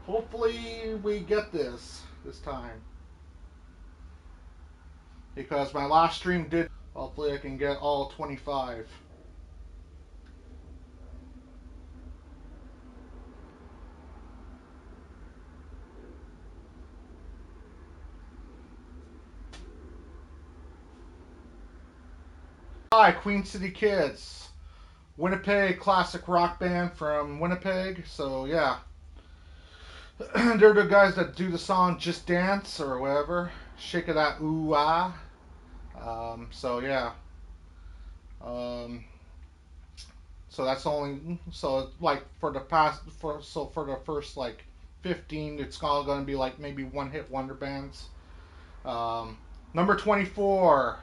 Hopefully we get this time. Because my last stream did. Hopefully I can get all 25. Hi, Queen City Kids. Winnipeg classic rock band from Winnipeg. So yeah, they're the guys that do the song "Just Dance" or whatever. Shake it out, ooh ah. So yeah. Um, so that's only so like for the past for the first like 15, it's all going to be like maybe one hit wonder bands. Um, Number 24,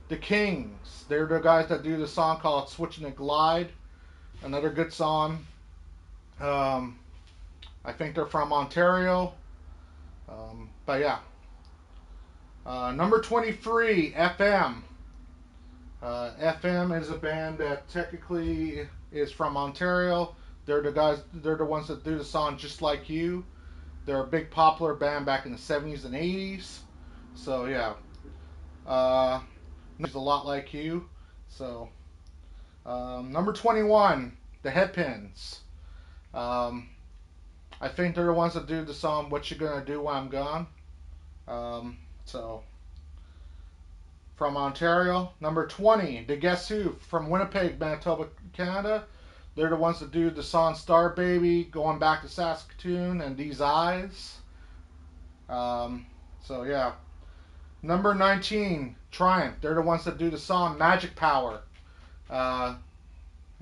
the Kings. They're the guys that do the song called "Switching a Glide." Another good song. Um, I think they're from Ontario. But yeah. Number 23, FM. FM is a band that technically is from Ontario. They're the guys. They're the ones that do the song "Just Like You." They're a big popular band back in the 70s and 80s. So yeah, it's a lot like you. So number 21, the Headpins. Um, I think they're the ones that do the song "What You Gonna Do When I'm Gone." So from Ontario. Number 20, the Guess Who from Winnipeg, Manitoba, Canada. They're the ones that do the song "Star Baby," "Going Back to Saskatoon," and "These Eyes." Um, so yeah. Number 19, Triumph. They're the ones that do the song "Magic Power." Uh,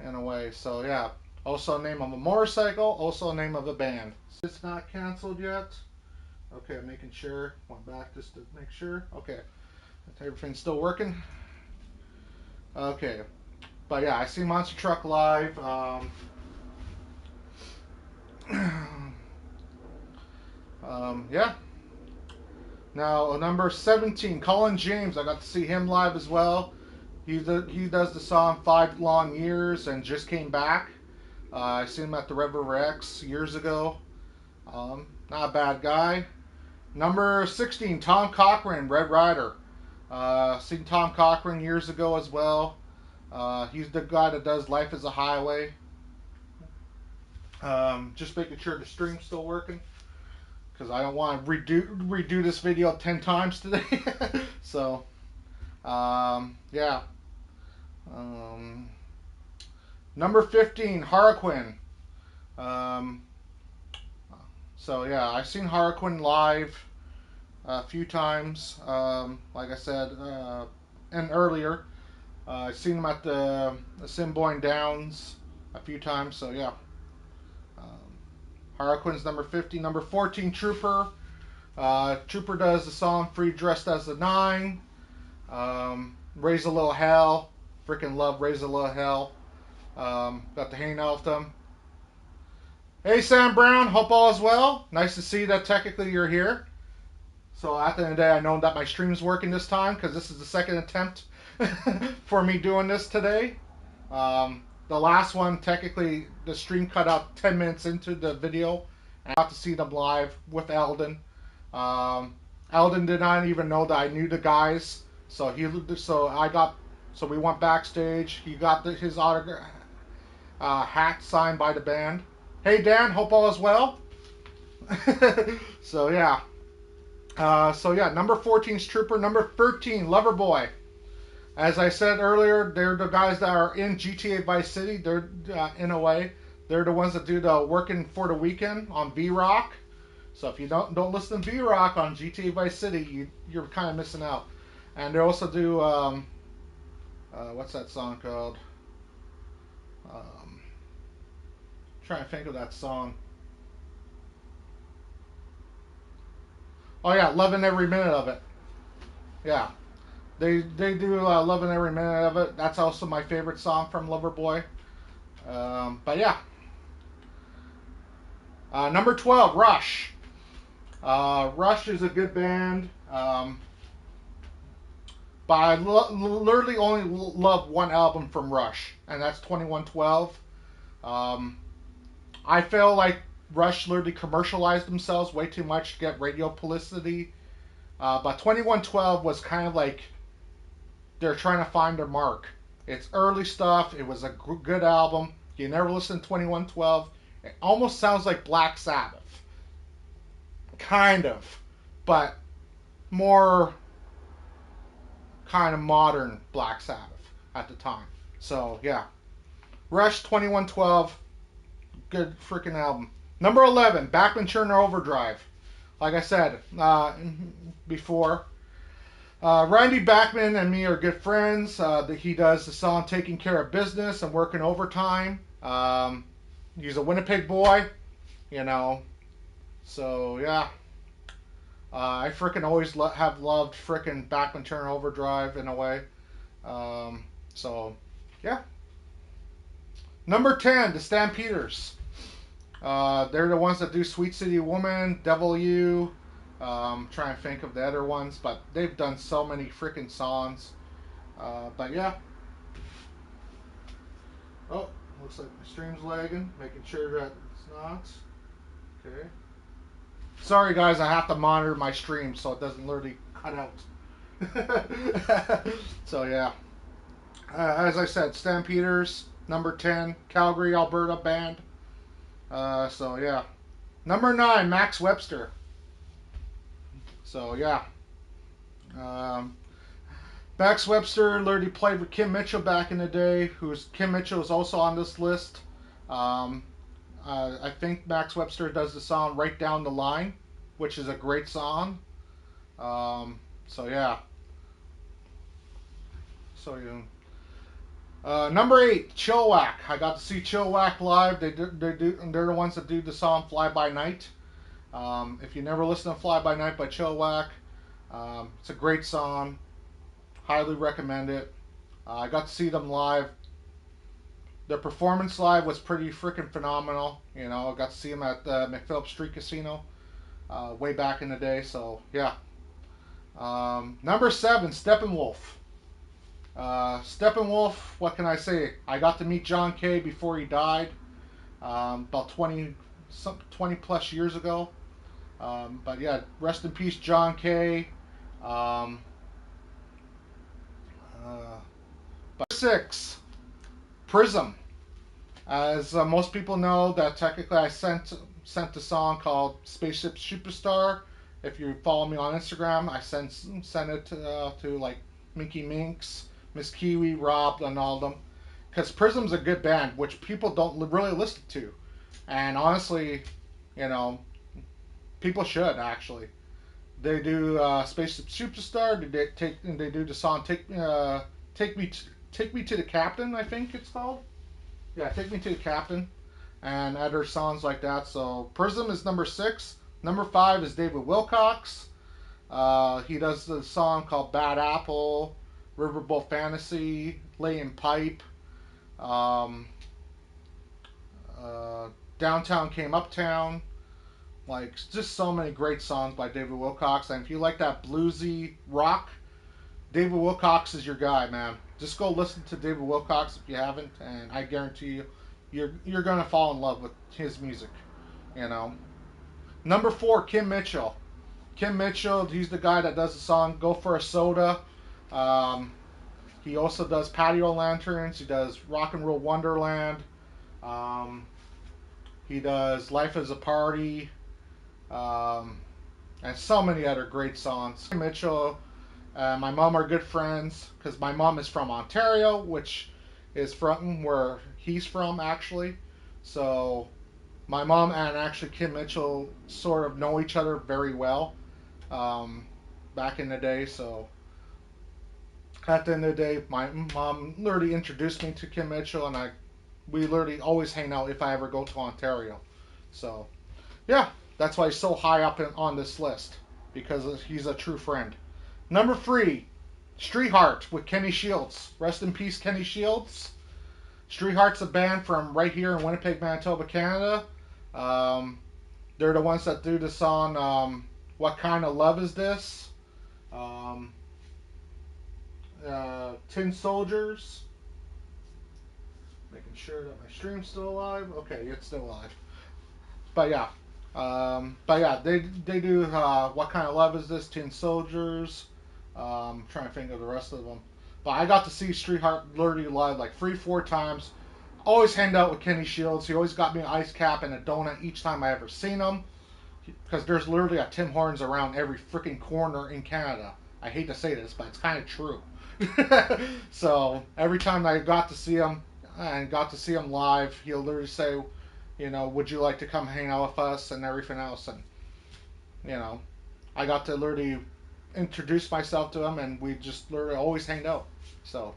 in a way. So yeah. Also name of a motorcycle. Also name of a band. It's not canceled yet. Okay, making sure. Went back just to make sure. Okay. Everything's still working. Okay. But yeah, I see Monster Truck live. Yeah. Now, number 17, Colin James. I got to see him live as well. He does the song "5 Long Years" and just came back. I seen him at the River X years ago. Not a bad guy. Number 16, Tom Cochran, Red Rider. Seen Tom Cochran years ago as well. He's the guy that does "Life is a Highway." Just making sure the stream's still working because I don't want to redo this video 10 times today. So, yeah. Um, Number 15, Harlequin. Um, so yeah, I've seen Harlequin live a few times. Like I said, and earlier, I've seen them at the Simboyne Downs a few times. So yeah, Harlequin's number 50. Number 14, Trooper. Trooper does the song "Free Dressed as a Nine." Raise a Little Hell. Freaking love Raise a Little Hell. Got to hang out with them. Hey Sam Brown, hope all is well. Nice to see that technically you're here. So at the end of the day, I know that my stream's working this time because this is the second attempt for me doing this today. The last one, technically, the stream cut out 10 minutes into the video. And I got to see them live with Eldon. Eldon did not even know that I knew the guys. So we went backstage. He got his autograph hat signed by the band. Hey Dan, hope all is well. So yeah. Number 14 is Trooper. Number 13, Loverboy. As I said earlier, they're the guys that are in GTA Vice City. They're in a way, they're the ones that do the working for the weekend on Mrrock. So if you don't listen to Mrrock on GTA Vice City, you're kind of missing out. And they also do what's that song called? Trying to think of that song. Oh yeah, loving every minute of it. Yeah, they do loving every minute of it. That's also my favorite song from Loverboy. But yeah, number 12, Rush. Rush is a good band. But I literally only love one album from Rush, and that's 2112. I feel like Rush literally commercialized themselves way too much to get radio publicity. But 2112 was kind of like they're trying to find their mark. It's early stuff. It was a good album. You never listen to 2112. It almost sounds like Black Sabbath. Kind of. But more kind of modern Black Sabbath at the time. So, yeah. Rush 2112. Good freaking album. Number 11, Bachman Turner Overdrive. Like I said before, Randy Bachman and me are good friends. He does the song Taking Care of Business and Working Overtime. He's a Winnipeg boy, you know. So, yeah. I freaking always have loved freaking Bachman Turner Overdrive in a way. So, yeah. Number 10, the Stampeders. They're the ones that do Sweet City Woman, Devil You. Trying to think of the other ones, but they've done so many freaking songs. But yeah. Oh, looks like my stream's lagging. Making sure that it's not. Okay. Sorry guys, I have to monitor my stream so it doesn't literally cut out. So yeah. As I said, Stampeders, number 10, Calgary, Alberta band. So yeah. Number 9, Max Webster. So yeah. Max Webster literally played with Kim Mitchell back in the day. Kim Mitchell is also on this list. I think Max Webster does the song "Right Down the Line," which is a great song. So yeah. So yeah. Number 8, Chilliwack. I got to see Chilliwack live. They're the ones that do the song "Fly By Night." If you never listen to "Fly By Night" by Chilliwack, it's a great song. Highly recommend it. I got to see them live. Their performance live was pretty freaking phenomenal. You know, I got to see them at the McPhillips Street Casino way back in the day. So yeah. Number 7, Steppenwolf. Steppenwolf. What can I say? I got to meet John Kay before he died, about 20 plus years ago. But yeah, rest in peace, John Kay. But 6, Prism. As most people know, that technically I sent a song called Spaceship Superstar. If you follow me on Instagram, I sent it to like Minky Minks, Miss Kiwi, Rob, and all of them. Because Prism's a good band, which people don't really listen to. And honestly, you know, people should actually. They do Spaceship Superstar. They do the song Take Me to the Captain. I think it's called. Yeah, Take Me to the Captain, and other songs like that. So Prism is number 6. Number 5 is David Wilcox. He does the song called Bad Apple, Riverboat Fantasy, Laying Pipe. Downtown Came Uptown. Like, just so many great songs by David Wilcox. And if you like that bluesy rock, David Wilcox is your guy, man. Just go listen to David Wilcox if you haven't, and I guarantee you're gonna fall in love with his music. You know. Number 4, Kim Mitchell. Kim Mitchell, he's the guy that does the song "Go for a Soda." He also does Patio Lanterns. He does Rock and Roll Wonderland. He does Life is a Party. And so many other great songs. Kim Mitchell, my mom are good friends because my mom is from Ontario, which is from where he's from actually. So my mom and actually Kim Mitchell sort of know each other very well back in the day. So at the end of the day, my mom literally introduced me to Kim Mitchell, and we literally always hang out if I ever go to Ontario. So yeah, that's why he's so high up on this list, because he's a true friend. Number 3, Streetheart with Kenny Shields. Rest in peace, Kenny Shields. Streetheart's a band from right here in Winnipeg, Manitoba, Canada. They're the ones that do the song What Kind of Love Is This? Tin Soldiers. Making sure that my stream's still alive. Okay, it's still alive. but yeah. But yeah, they do What Kind of Love Is This? Tin Soldiers. Trying to think of the rest of them. But I got to see Street Heart Literally live like 3, 4 times. Always hanged out with Kenny Shields. He always got me an ice cap and a donut each time I ever seen him. Because there's literally a Tim Hortons around every freaking corner in Canada. I hate to say this, but it's kind of true. So every time I got to see him and got to see him live, he'll literally say, would you like to come hang out with us and everything else? And you know, I got to literally introduce myself to him, and we just literally always hanged out. So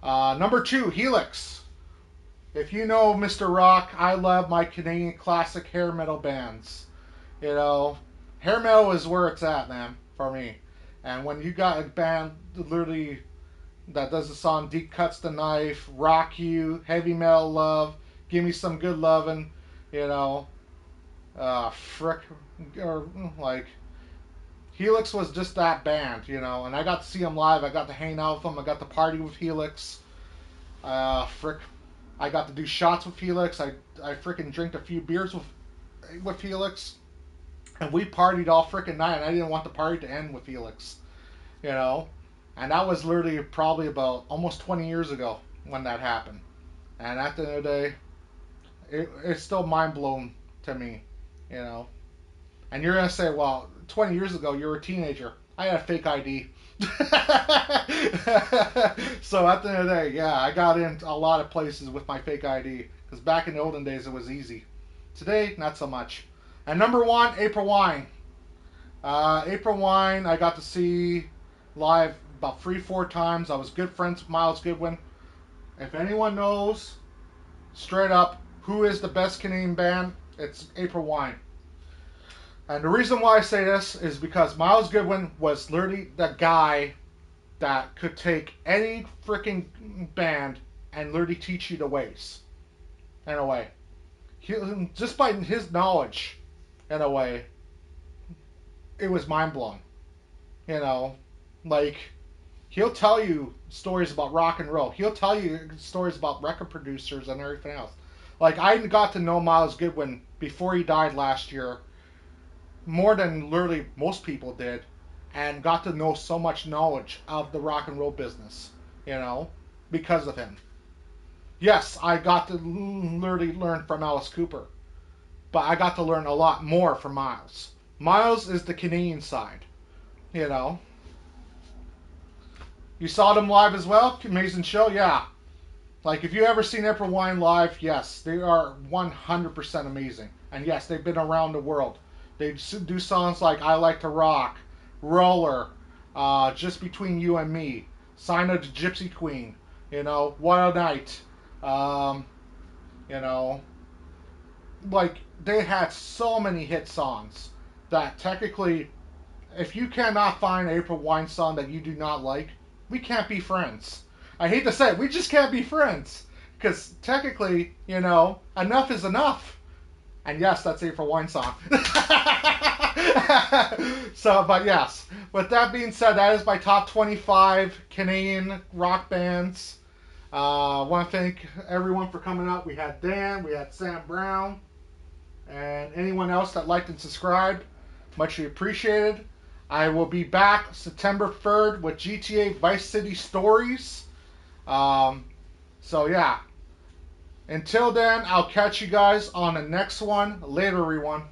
number 2, Helix. If you know Mr. Rock, I love my Canadian classic hair metal bands. Hair metal is where it's at, man, for me. And when you got a band literally that does the song Deep Cuts the Knife, Rock You, Heavy Metal Love, Give Me Some Good Lovin', frick, or like, Helix was just that band, and I got to see them live. I got to hang out with them. I got to party with Helix. Frick, I got to do shots with Helix. I freaking drank a few beers with Helix. And we partied all freaking night, and I didn't want the party to end with Felix, And that was literally probably about almost 20 years ago when that happened. And at the end of the day, it's still mind-blowing to me, And you're going to say, well, 20 years ago, you were a teenager. I had a fake ID. So at the end of the day, yeah, I got in a lot of places with my fake ID. Because back in the olden days, it was easy. Today, not so much. And number 1, April Wine. April Wine, I got to see live about 3, 4 times. I was good friends with Miles Goodwin. If anyone knows, straight up, who is the best Canadian band, it's April Wine. And the reason why I say this is because Miles Goodwin was literally the guy that could take any freaking band and literally teach you the ways. In a way. Just by his knowledge, in a way, it was mind-blowing. Like, he'll tell you stories about rock and roll. He'll tell you stories about record producers and everything else. Like, I got to know Miles Goodwin before he died last year, more than literally most people did, and got to know so much knowledge of the rock and roll business, because of him. Yes, I got to literally learn from Alice Cooper, but I got to learn a lot more from Miles. Miles is the Canadian side, You saw them live as well? Amazing show, yeah. Like, if you ever seen April Wine live, yes, they are 100% amazing. And yes, they've been around the world. They do songs like I Like to Rock, Roller, Just Between You and Me, Sign of the Gypsy Queen, What a Night, like, they had so many hit songs that technically, if you cannot find an April Wine song that you do not like, we can't be friends. I hate to say it, we just can't be friends. Because technically, enough is enough. And yes, that's April Wine song. So, but yes. With that being said, that is my top 25 Canadian rock bands. I want to thank everyone for coming out. We had Dan, we had Sam Brown, and anyone else that liked and subscribed. Muchly appreciated. I will be back September 3rd with GTA Vice City Stories. So yeah. Until then, I'll catch you guys on the next one. Later, everyone.